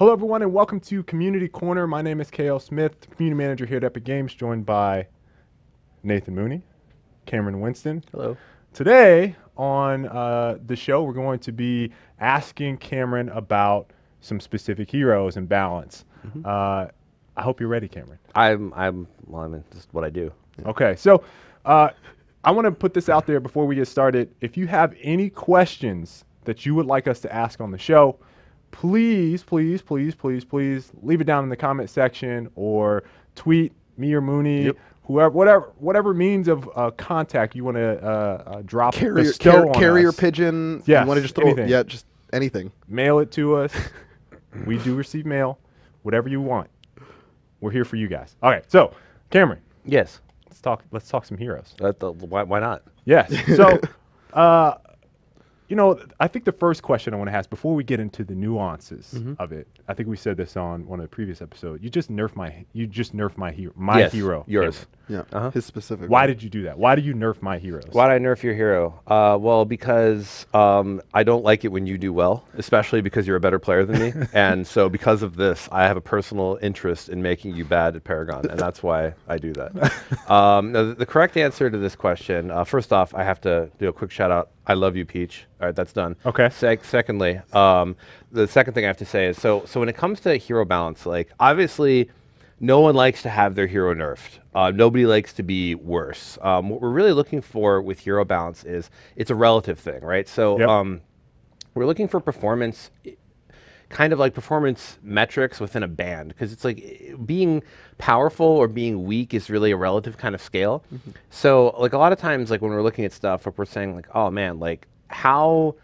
Hello, everyone, and welcome to Community Corner. My name is KL Smith, Community Manager here at Epic Games, joined by Nathan Mooney, Cameron Winston. Hello. Today on the show, we're going to be asking Cameron about some specific heroes and balance. I hope you're ready, Cameron. I mean, just what I do. Okay, so I want to put this out there before we get started. If you have any questions that you would like us to ask on the show, please leave it down in the comment section or tweet me or Mooney, whatever means of contact you want to drop. Carrier pigeon. Yes, you want to just throw anything. Yeah, just anything. Mail it to us. We do receive mail. Whatever you want, we're here for you guys. Okay, so Cameron, Yes. let's talk some heroes. Why not? Yes. So, I think the first question I want to ask before we get into the nuances of it, I think we said this on one of the previous episodes. You just nerfed my hero. Yes, Hero. yours. Cameron. Yeah, his specific. Why one. did you do that? Why do you nerf my heroes? Why did I nerf your hero? Well, because I don't like it when you do well, especially because you're a better player than me. And so because of this, I have a personal interest in making you bad at Paragon, and that's why I do that. Now, the correct answer to this question, first off, I have to do a quick shout out. I love you, Peach. All right, that's done. Okay. Secondly, the second thing I have to say is, so when it comes to hero balance, like obviously, no one likes to have their hero nerfed. Nobody likes to be worse. What we're really looking for with hero balance is it's a relative thing, right? So we're looking for performance, kind of like performance metrics within a band, because it's like being powerful or being weak is really a relative kind of scale. So like a lot of times, like when we're looking at stuff, if we're saying like, oh man, like how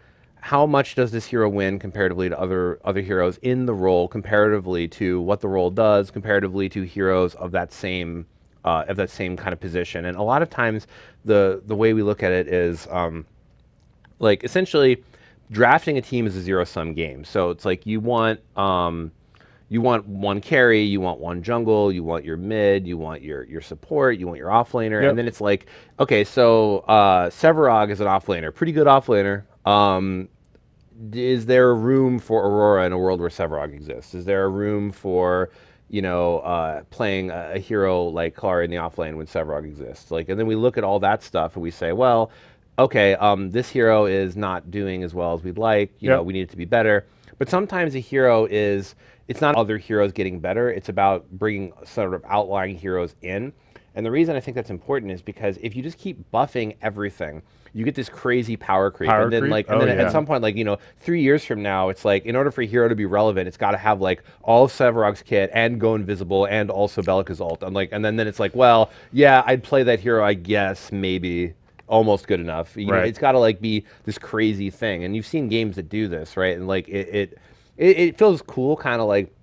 much does this hero win comparatively to other heroes in the role, comparatively to what the role does, comparatively to heroes of that same kind of position. And a lot of times the way we look at it is like essentially drafting a team is a zero-sum game. So it's like you want one carry, you want one jungle, you want your mid, you want your support, you want your offlaner, and then it's like, okay, so Sevarog is an offlaner, pretty good offlaner. Is there room for Aurora in a world where Sevarog exists? Is there a room for, playing a hero like Kallari in the offlane when Sevarog exists? Like, and then we look at all that stuff and we say, well, okay, this hero is not doing as well as we'd like. You know, we need it to be better. But sometimes a hero it's not other heroes getting better. It's about bringing sort of outlying heroes in. And the reason I think that's important is because if you just keep buffing everything, you get this crazy power creep. And then at some point, like, 3 years from now, it's like, in order for a hero to be relevant, it's got to have like all of Sevarog's kit and go invisible and also Belika's ult. And then it's like, well, yeah, I'd play that hero, I guess, maybe almost good enough. You know, it's got to like be this crazy thing. And you've seen games that do this, right? And like it feels cool, kind of like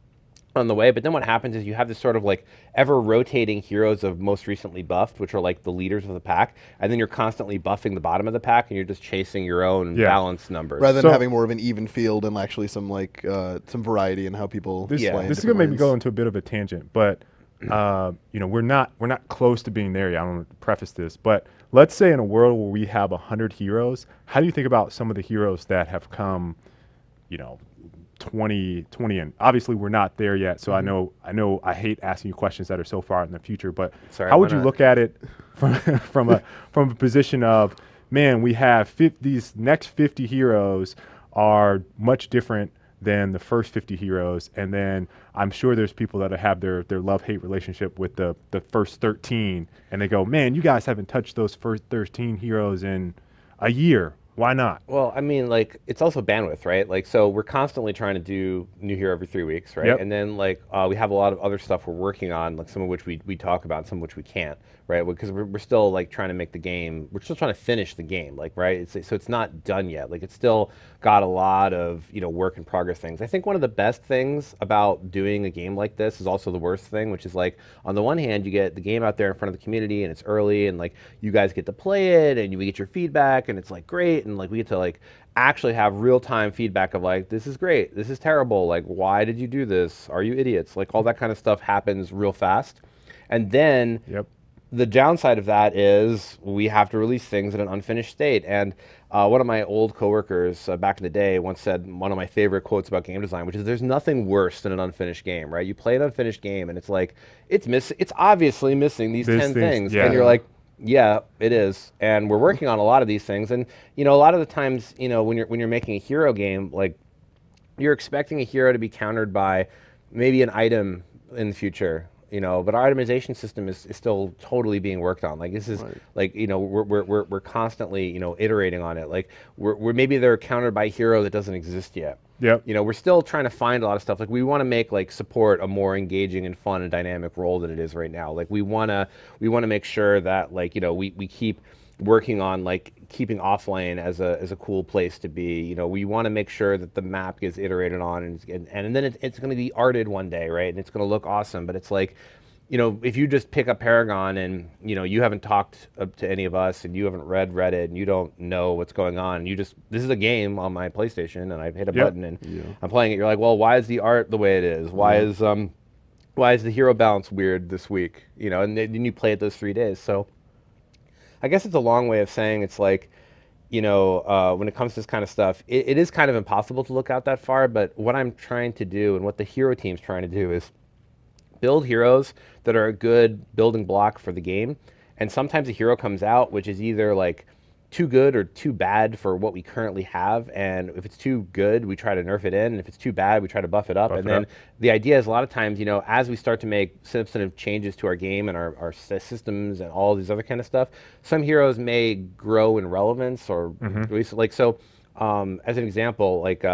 on the way, but then what happens is you have this sort of like ever rotating heroes of most recently buffed, which are like the leaders of the pack, and then you're constantly buffing the bottom of the pack, and you're just chasing your own balanced numbers. Rather than having more of an even field and actually some like some variety in how people play. This is gonna make me go into a bit of a tangent, but we're not close to being there yet. I don't want to preface this, but let's say in a world where we have 100 heroes, how do you think about some of the heroes that have come, 20 and obviously we're not there yet, so I know I hate asking you questions that are so far in the future, but how would you look at it from a position of, man, we have these next 50 heroes are much different than the first 50 heroes, and then I'm sure there's people that have their love-hate relationship with the first 13, and they go, man, you guys haven't touched those first 13 heroes in a year. Why not? Well, I mean, like, it's also bandwidth, right? Like, so we're constantly trying to do new hero every 3 weeks, right? And then, like, we have a lot of other stuff we're working on, like some of which we talk about, some of which we can't, right? Because we're still, like, trying to make the game, we're still trying to finish the game, like, right? So it's not done yet. Like, it's still got a lot of, work in progress things. I think one of the best things about doing a game like this is also the worst thing, which is, like, on the one hand, you get the game out there in front of the community, and it's early, and, like, you guys get to play it, and we get your feedback, and it's, like, great, and like we get to like actually have real-time feedback of like, this is great, this is terrible, like why did you do this, are you idiots, like all that kind of stuff happens real fast. And then the downside of that is we have to release things in an unfinished state. And one of my old coworkers back in the day once said one of my favorite quotes about game design, which is there's nothing worse than an unfinished game, right? You play an unfinished game and it's like, it's obviously missing these 10 things. Yeah. And you're like, yeah, it is. And we're working on a lot of these things. And, you know, a lot of the times, you know, when you're making a hero game, like you're expecting a hero to be countered by maybe an item in the future. You know, but our itemization system is still totally being worked on. Like this is like, you know, we're constantly, you know, iterating on it. Like we're maybe they're countered by a hero that doesn't exist yet. Yep. You know, we're still trying to find a lot of stuff. Like we want to make like support a more engaging and fun and dynamic role than it is right now. Like we want to make sure that like, you know, we keep working on like keeping offlane as a cool place to be. You know, we want to make sure that the map gets iterated on and then it's going to be arted one day, right? And it's going to look awesome. But it's like, you know, if you just pick up Paragon and, you know, you haven't talked to any of us and you haven't read Reddit and you don't know what's going on and you just, this is a game on my PlayStation and I've hit a button and I'm playing it. You're like, well, why is the art the way it is? Why is the hero balance weird this week? You know, and then you play it those 3 days. So I guess it's a long way of saying it's like, you know, when it comes to this kind of stuff, it is kind of impossible to look out that far. But what I'm trying to do and what the hero team's trying to do is build heroes that are a good building block for the game. And sometimes a hero comes out which is either like too good or too bad for what we currently have. And if it's too good, we try to nerf it in. And if it's too bad, we try to buff it up. And then the idea is a lot of times, you know, as we start to make substantive changes to our game and our systems and all these other kind of stuff, some heroes may grow in relevance or like, so as an example, like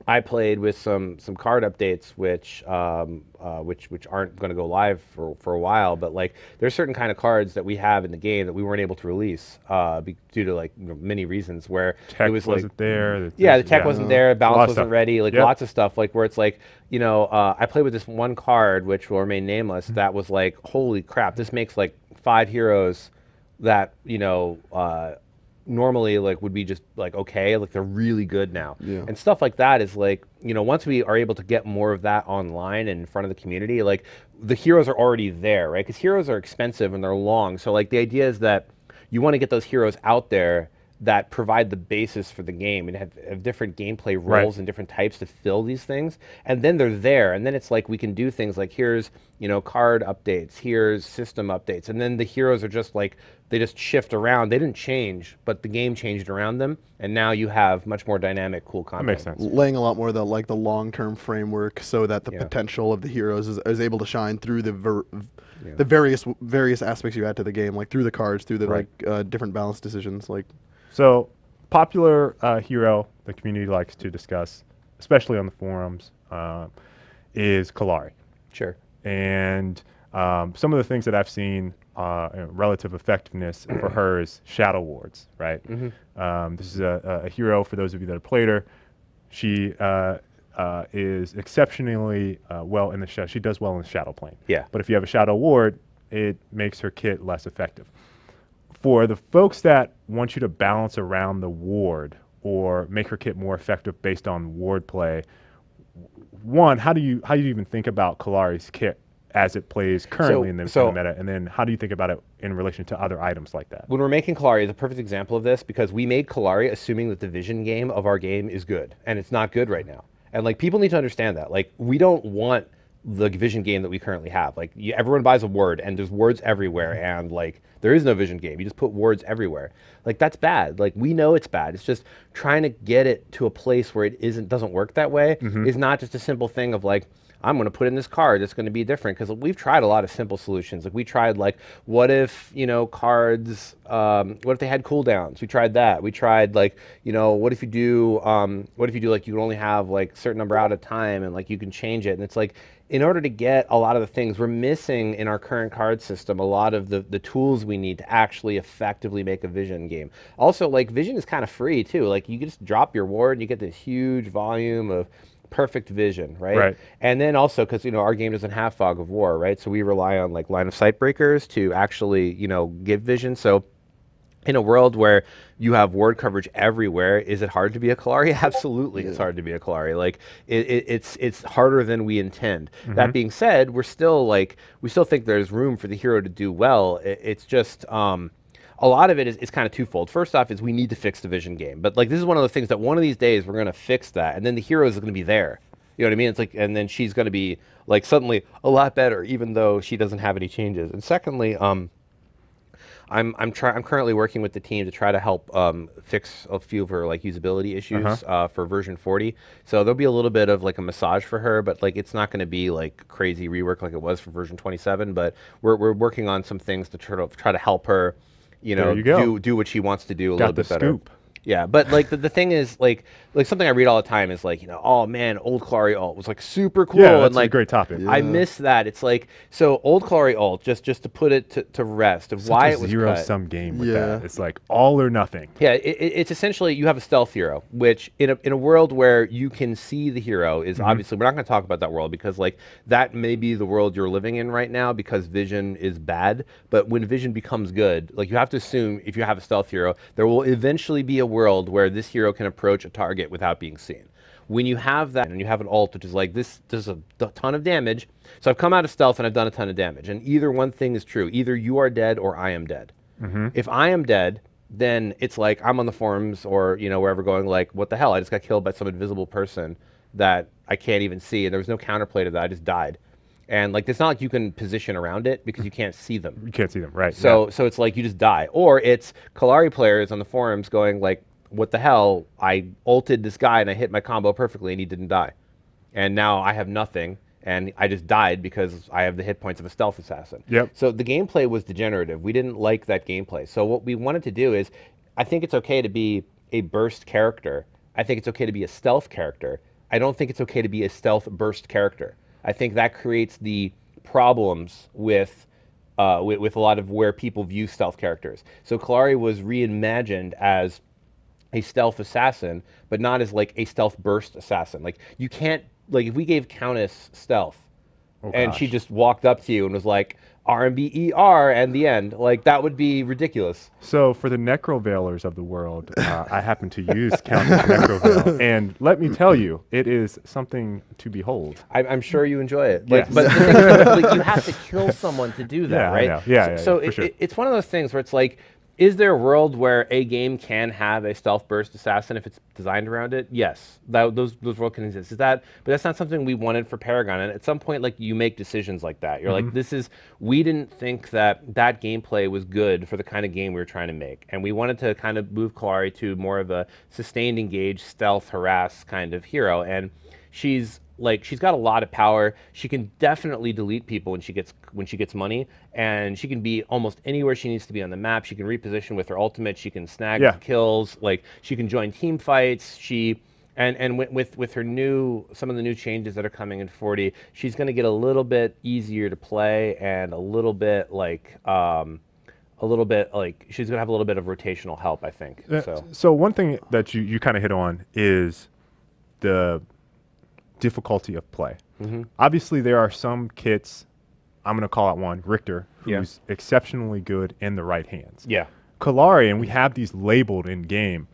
I played with some card updates which aren't going to go live for a while, but like there's certain kind of cards that we have in the game that we weren't able to release due to like, you know, many reasons where tech it was wasn't like there. The tech wasn't there, balance wasn't ready, like lots of stuff like where it's like, you know, I played with this one card which will remain nameless that was like, holy crap, this makes like 5 heroes that, you know, normally like would be just like okay, like they're really good now. And stuff like that is like, you know, once we are able to get more of that online and in front of the community, like the heroes are already there, right? Because heroes are expensive and they're long. So like the idea is that you want to get those heroes out there that provide the basis for the game and have different gameplay roles and different types to fill these things. And then they're there. And then it's like we can do things like here's, you know, card updates, here's system updates. And then the heroes are just like, they just shift around. They didn't change, but the game changed around them. And now you have much more dynamic, cool content. That makes sense. Laying a lot more of the, like the long-term framework so that the potential of the heroes is able to shine through the various aspects you add to the game, like through the cards, through the like different balance decisions, like. So, popular hero the community likes to discuss, especially on the forums, is Kallari. Sure. And some of the things that I've seen, relative effectiveness for her is shadow wards, right? This is a hero for those of you that have played her. She is exceptionally well in the shadow. She does well in the shadow plane. Yeah. But if you have a shadow ward, it makes her kit less effective. For the folks that want you to balance around the ward or make her kit more effective based on ward play, one, how do you even think about Kallari's kit as it plays currently in the meta, and then how do you think about it in relation to other items like that? When we're making Kallari, it's a perfect example of this because we made Kallari assuming that the vision game of our game is good, and it's not good right now. And like people need to understand that. Like we don't want the vision game that we currently have. Like everyone buys a word and there's words everywhere and like there is no vision game. You just put words everywhere. Like that's bad. Like we know it's bad. It's just trying to get it to a place where it doesn't work that way is not just a simple thing of like, I'm going to put in this card that's going to be different because we've tried a lot of simple solutions. Like we tried like, what if, you know, cards, what if they had cooldowns? We tried that. We tried like, you know, what if you do like you can only have like certain number out at a time and like you can change it. And it's like, in order to get a lot of the things, we're missing in our current card system a lot of the tools we need to actually effectively make a vision game. Also, like vision is kind of free too. Like you can just drop your ward and you get this huge volume of perfect vision, right? And then also because, you know, our game doesn't have fog of war, right? So we rely on like line of sight breakers to actually, you know, give vision. So in a world where you have ward coverage everywhere, is it hard to be a Kallari? Absolutely, it's hard to be a Kallari. Like it's harder than we intend. That being said, we still think there's room for the hero to do well. It's just a lot of it is kind of twofold. First off, is we need to fix the vision game. But like this is one of the things that one of these days we're going to fix that, and then the hero is going to be there. You know what I mean? It's like, and then she's going to be like suddenly a lot better, even though she doesn't have any changes. And secondly, I'm currently working with the team to try to help fix a few of her like usability issues for version 40. So there'll be a little bit of like a massage for her, but like it's not going to be like crazy rework like it was for version 27. But we're working on some things to try to help her, you know, do what she wants to do a little bit better. Scoop. Yeah, but like the thing is like something I read all the time is like, you know, oh man, old Kallari ult was like super cool. Yeah, that's and like a great topic. I miss that. It's like, so old Kallari ult, just to put it to rest of why it was zero-sum game with that. It's like all or nothing. Yeah, it's essentially you have a stealth hero, which in a world where you can see the hero is obviously, we're not going to talk about that world because like that may be the world you're living in right now because vision is bad. But when vision becomes good, like you have to assume if you have a stealth hero, there will eventually be a world where this hero can approach a target without being seen. When you have that and you have an ult which is like this does a ton of damage, so I've come out of stealth and I've done a ton of damage, and either one thing is true. Either you are dead or I am dead. If I am dead, then it's like I'm on the forums or you know wherever going like, what the hell, I just got killed by some invisible person that I can't even see, and there was no counterplay to that, I just died. And like, it's not like you can position around it because you can't see them. You can't see them, right. So it's like you just die. Or it's Kallari players on the forums going like, what the hell, I ulted this guy and I hit my combo perfectly and he didn't die. And now I have nothing and I just died because I have the hit points of a stealth assassin. So the gameplay was degenerative. We didn't like that gameplay. So what we wanted to do is, I think it's okay to be a burst character. I think it's okay to be a stealth character. I don't think it's okay to be a stealth burst character. I think that creates the problems with a lot of where people view stealth characters. So Kallari was reimagined as a stealth assassin, but not as like a stealth burst assassin. Like you can't, like if we gave Countess stealth and she just walked up to you and was like, RMBER and the end, like that would be ridiculous. So for the Necroveilers of the world, I happen to use Countess Necroveil, and let me tell you, it is something to behold. I'm sure you enjoy it. Like, but the thing is, like, you have to kill someone to do that, right? I know. Yeah, so for sure. It's one of those things where it's like, is there a world where a game can have a stealth burst assassin if it's designed around it? Yes, those worlds can exist. But that's not something we wanted for Paragon. And at some point, like you make decisions like that. You're like, we didn't think that gameplay was good for the kind of game we were trying to make, and we wanted to kind of move Kallari to more of a sustained, engaged, stealth, harass kind of hero. And she's got a lot of power. She can definitely delete people when she gets money, and she can be almost anywhere she needs to be on the map. She can reposition with her ultimate. She can snag kills. Like she can join team fights. And with her some of the new changes that are coming in 40, she's going to get a little bit easier to play and a little bit like she's going to have a little bit of rotational help, I think. So one thing that you kind of hit on is the difficulty of play. Obviously, there are some kits, I'm going to call out one, Richter, who's exceptionally good in the right hands. Kallari, and we have these labeled in game.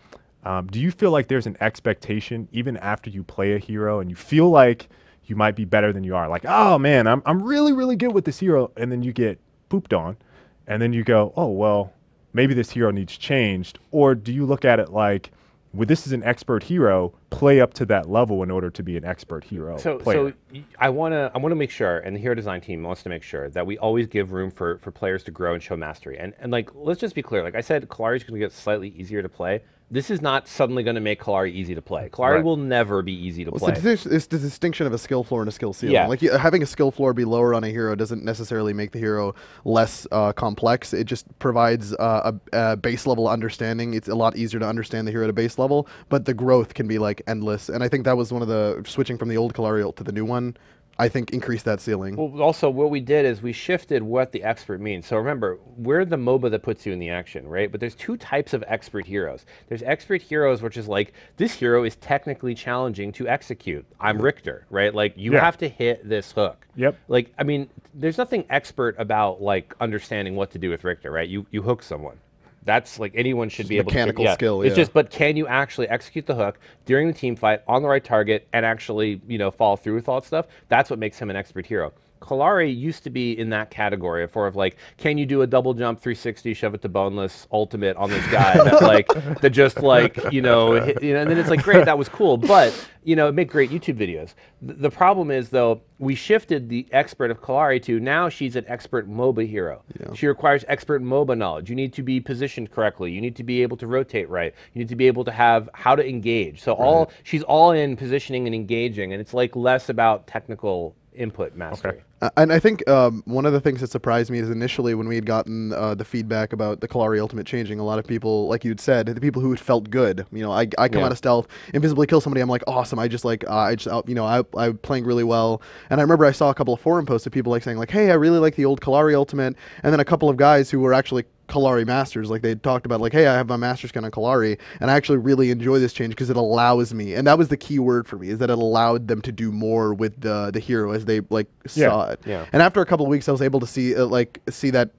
Do you feel like there's an expectation even after you play a hero and you feel like you might be better than you are? Like, oh man, I'm really, really good with this hero, and then you get pooped on, and then you go, oh, well, maybe this hero needs changed. Or do you look at it like, well, this is an expert hero, play up to that level in order to be an expert hero player? So I want to make sure, and the hero design team wants to make sure that we always give room for players to grow and show mastery. And like, let's just be clear. Like I said, Kallari's going to get slightly easier to play. This is not suddenly going to make Kallari easy to play. Kallari will never be easy to play. It's the distinction of a skill floor and a skill ceiling. Like having a skill floor be lower on a hero doesn't necessarily make the hero less complex. It just provides a base level understanding. It's a lot easier to understand the hero at a base level, but the growth can be like endless. And I think that was one of the switching from the old Kallari ult to the new one, I think increased that ceiling. Well, also what we did is we shifted what the expert means. So remember, we're the MOBA that puts you in the action, right? But there's two types of expert heroes. There's expert heroes, which is like, this hero is technically challenging to execute. I'm Richter, right? Like you have to hit this hook. Like, I mean, there's nothing expert about like understanding what to do with Richter, right? You hook someone. That's like anyone should be able to. Mechanical skill. It's just, but can you actually execute the hook during the team fight on the right target and actually, follow through with all that stuff? That's what makes him an expert hero. Kallari used to be in that category of like, can you do a double jump 360, shove it to boneless ultimate on this guy that just like, hit, and then it's like, great, that was cool, but make great YouTube videos. The problem is though, we shifted the expert of Kallari to now she's an expert MOBA hero. Yeah. She requires expert MOBA knowledge. You need to be positioned correctly. You need to be able to rotate right. You need to be able to have how to engage. So she's all in positioning and engaging, and it's like less about technical input mastery. Okay. And I think one of the things that surprised me is initially when we had gotten the feedback about the Kallari Ultimate changing, a lot of people, like you'd said, the people who had felt good, I come out of stealth, invisibly kill somebody, I'm like, awesome, I'm playing really well. And I remember I saw a couple of forum posts of people like saying like, hey, I really like the old Kallari Ultimate, and then a couple of guys who were actually Kallari masters, like they talked about like, hey, I have my master skin on Kallari, and I actually really enjoy this change because it allows me, and that was the key word for me, is that it allowed them to do more with the hero as they like saw it. Yeah. And after a couple of weeks, I was able to see that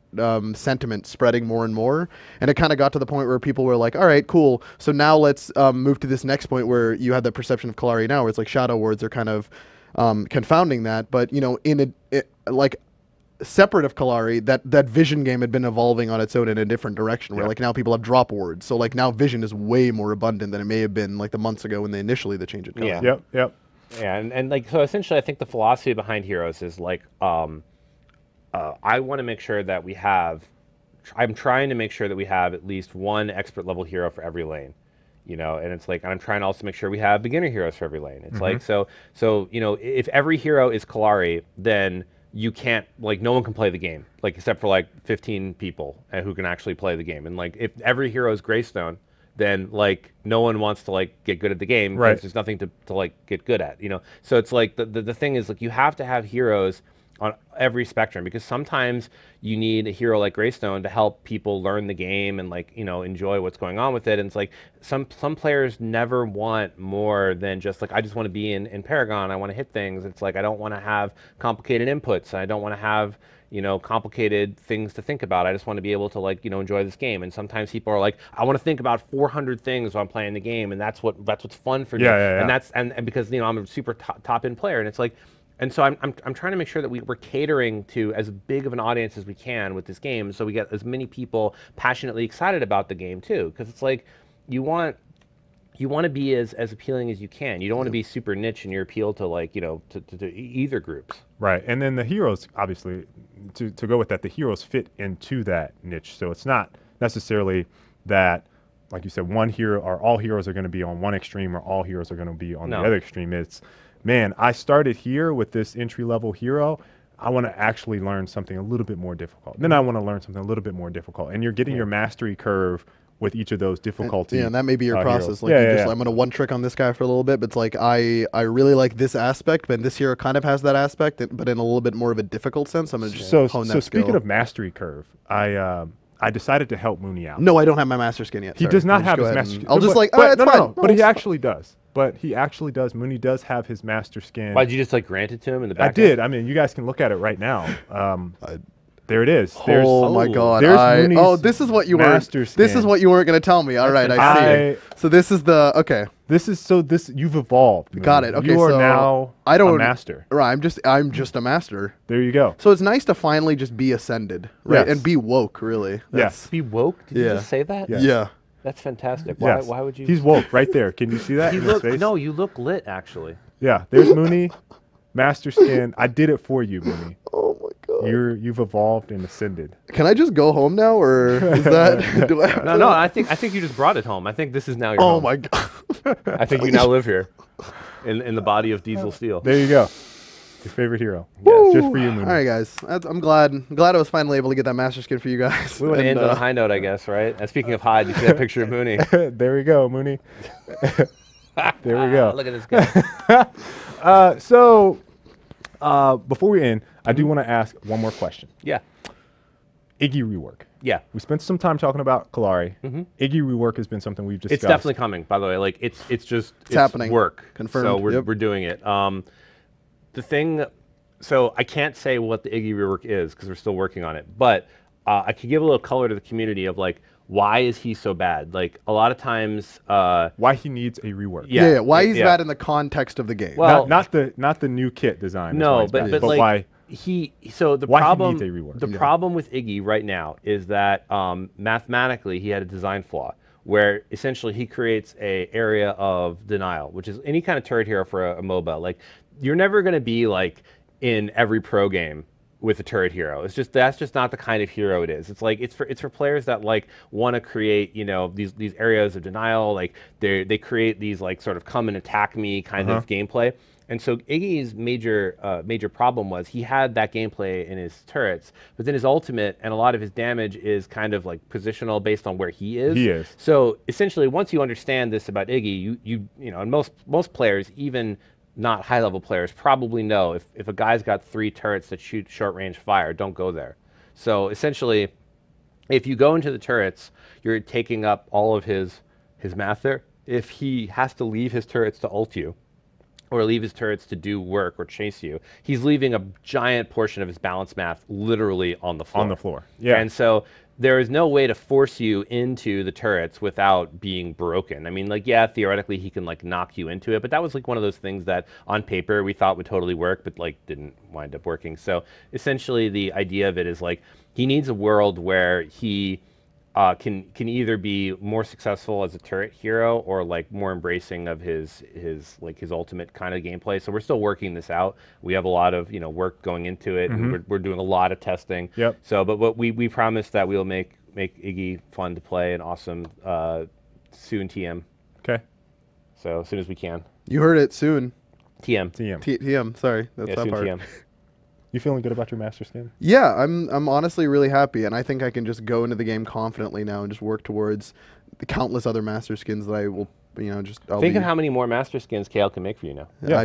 sentiment spreading more and more, and it kind of got to the point where people were like, all right, cool, so now let's move to this next point where you have that perception of Kallari now, where it's like shadow wards are kind of confounding that, but like separate of Kallari, that vision game had been evolving on its own in a different direction, where like now people have drop wards, so like now vision is way more abundant than it may have been like the months ago when they initially the change had come. Yep. Yeah, and like, so essentially I think the philosophy behind heroes is like, I want to make sure that I'm trying to make sure that we have at least one expert level hero for every lane. And it's like, and I'm trying to also make sure we have beginner heroes for every lane. It's like, so if every hero is Kallari, then you can't, like, no one can play the game, like, except for like 15 people who can actually play the game. And like, if every hero is Greystone, then like no one wants to like get good at the game because there's nothing to like get good at, So it's like the thing is like, you have to have heroes on every spectrum, because sometimes you need a hero like Greystone to help people learn the game and like, enjoy what's going on with it. And it's like some players never want more than just like, I just want to be in Paragon, I want to hit things. It's like, I don't want to have complicated inputs. I don't want to have, complicated things to think about. I just want to be able to like, enjoy this game. And sometimes people are like, I want to think about 400 things while I'm playing the game, and that's what's fun for me. And that's and because I'm a super top end player, and it's like, and so I'm trying to make sure that we're catering to as big of an audience as we can with this game, so we get as many people passionately excited about the game too. Because it's like, you want to be as appealing as you can. You don't want to be super niche in your appeal to like, to either groups. Right. And then the heroes, obviously, to go with that, the heroes fit into that niche. So it's not necessarily that, like you said, one hero or all heroes are going to be on one extreme or all heroes are going to be on the other extreme. It's, man, I started here with this entry-level hero. I want to actually learn something a little bit more difficult. Then I want to learn something a little bit more difficult. And you're getting your mastery curve with each of those difficulties. And that may be your process. Like I'm going to one trick on this guy for a little bit, but it's like, I really like this aspect, but this hero kind of has that aspect, but in a little bit more of a difficult sense. I'm going to just hone that skill. So speaking of mastery curve, I decided to help Mooney out. No, I don't have my master skin yet. He does not have his master skin. I'll just like, oh, it's fine. But he actually does. But he actually does. Mooney does have his master skin. Why, did you just like grant it to him in the back? I did. I mean, you guys can look at it right now. There it is. Oh my God! This is what you weren't. This is what you weren't going to tell me. All right, I see. So this is the you've evolved. Mooney. Got it. Okay, you are now a master. Right. I'm just a master. There you go. So it's nice to finally just be ascended, right, and be woke. Really. Yes. Be woke. Did you just say that? Yes. Yeah. That's fantastic. Why would you? He's woke right there. Can you see that? No, you look lit actually. Yeah. There's Mooney, master skin. I did it for you, Mooney. Oh my God. You've evolved and ascended. Can I just go home now, or is that? Do I have No. I think you just brought it home. I think this is now your home. Oh my God. I think you now live here, in the body of Diesel Steel. There you go. Your favorite hero. Yes, just for you, Mooney. All right, guys. I'm glad I was finally able to get that master skin for you guys. We want to end on a high note, I guess, right? And speaking of high, you see that picture of Mooney? There we go, Mooney. There we go. Look at this guy. Before we end, I do want to ask one more question. Yeah. Iggy rework. Yeah. We spent some time talking about Kallari. Iggy rework has been something we've discussed. It's definitely coming, by the way. Like it's happening. Work. Confirmed. So we're doing it. The thing, so I can't say what the Iggy rework is because we're still working on it, but I could give a little color to the community of like why is he so bad? Like a lot of times, why he needs a rework. Yeah, why he's bad in the context of the game. Well, not the new kit design. No, but like why the why problem he needs a rework. The problem with Iggy right now is that mathematically he had a design flaw where essentially he creates a area of denial, which is any kind of turret hero for a MOBA. Like you're never going to be like in every pro game with a turret hero. It's just that's just not the kind of hero it is. It's like it's for players that like want to create, you know, these areas of denial. Like they create these like sort of come and attack me kind of gameplay. And so Iggy's major problem was he had that gameplay in his turrets, but then his ultimate and a lot of his damage is kind of like positional based on where he is. He is. So essentially, once you understand this about Iggy, you know, and most players, even not high-level players, probably know if a guy's got 3 turrets that shoot short-range fire, don't go there. So essentially, if you go into the turrets, you're taking up all of his math there. If he has to leave his turrets to ult you, or leave his turrets to do work or chase you, he's leaving a giant portion of his balance math literally on the floor. On the floor, yeah. And so there is no way to force you into the turrets without being broken. I mean, like, yeah, theoretically he can like knock you into it, but that was like one of those things that on paper we thought would totally work, but like didn't wind up working. So essentially the idea of it is like he needs a world where he can either be more successful as a turret hero or like more embracing of his ultimate kind of gameplay. So we're still working this out. We have a lot of work going into it, and we're doing a lot of testing. Yep. So, but what we promise that we'll make Iggy fun to play and awesome soon. TM. Okay. So as soon as we can. You heard it soon. TM. TM. Sorry, that's that part. TM. You feeling good about your master skin? Yeah, I'm honestly really happy, and I think I can just go into the game confidently now and just work towards the countless other master skins that I will, Think of how many more master skins Kale can make for you now. Yeah,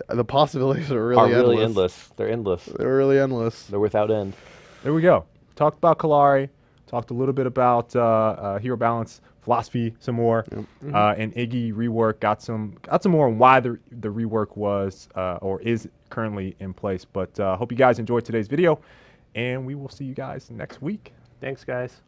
the possibilities are really endless. They're endless. They're really endless. They're without end. There we go. Talked about Kallari. Talked a little bit about hero balance philosophy some more, and Iggy rework got some more on why the rework was or is currently in place. But hope you guys enjoyed today's video, and we will see you guys next week. Thanks, guys.